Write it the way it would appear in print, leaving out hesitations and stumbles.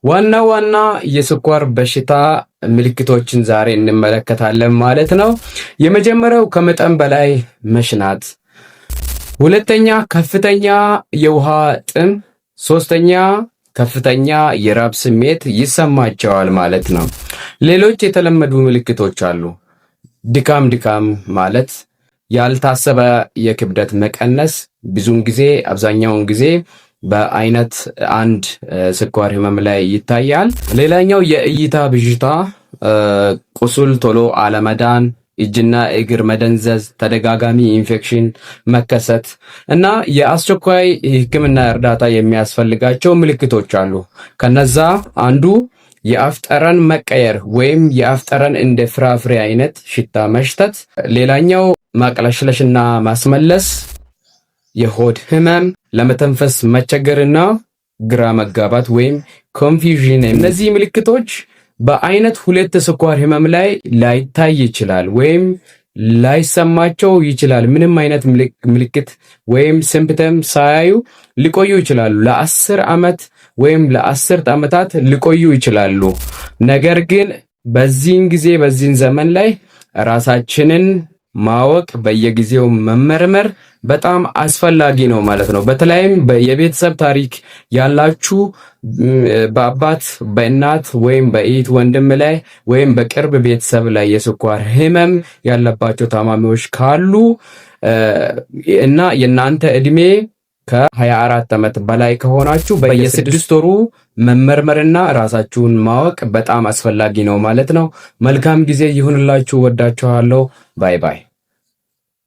ዋና ዋና የስኳር በሽታ ምልክቶችን ዛሬ እንመለከታለን ማለት ነው። የመጀመሪያው ከመጠን በላይ መሽናት፣ ሁለተኛ ከፍተኛ የውሃ ጥም፣ ሶስተኛ ከፍተኛ የራብ ስሜት ይሰማቸዋል ማለት ነው። ሌሎች የተለመዱ ምልክቶች አሉ። ድካም ማለት ያልታሰበ የክብደት መቀነስ፣ ብዙውን ጊዜ አብዛኛውን ጊዜ በአይነት አንድ ስኳር ህመም ላይ ይታያል። ሌላኛው የእይታ ብዥታ፣ ቁስል ቶሎ አለመዳን፣ እጅና እግር መደንዘዝ፣ ተደጋጋሚ ኢንፌክሽን መከሰት እና የአስቸኳይ ሕክምና እርዳታ የሚያስፈልጋቸው ምልክቶች አሉ። ከነዛ አንዱ የአፍ ጠረን መቀየር ወይም የአፍ ጠረን እንደ ፍራፍሬ አይነት ሽታ መሽተት፣ ሌላኛው ማቅለሽለሽና ማስመለስ፣ የሆድ ህመም፣ ለመተንፈስ መቸገርና ግራ መጋባት ወይም ኮንፊውዥን። እነዚህ ምልክቶች በአይነት ሁለት ስኳር ህመም ላይ ላይታይ ይችላል ወይም ላይሰማቸው ይችላል። ምንም አይነት ምልክት ወይም ሲምፕተም ሳያዩ ሊቆዩ ይችላሉ። ለ10 ዓመት ወይም ለ10 ዓመታት ሊቆዩ ይችላሉ። ነገር ግን በዚህን ጊዜ በዚህን ዘመን ላይ ራሳችንን ማወቅ በየጊዜው መመርመር በጣም አስፈላጊ ነው ማለት ነው። በተለይም የቤተሰብ ታሪክ ያላችሁ በአባት በእናት ወይም በእህት ወንድም ላይ ወይም በቅርብ ቤተሰብ ላይ የስኳር ህመም ያለባቸው ታማሚዎች ካሉ እና የናንተ እድሜ ከ24 ዓመት በላይ ከሆናችሁ በየ6 ወሩ መመርመርና ራሳችሁን ማወቅ በጣም አስፈላጊ ነው ማለት ነው። መልካም ጊዜ ይሁንላችሁ። ወዳችኋለሁ። ባይ ባይ።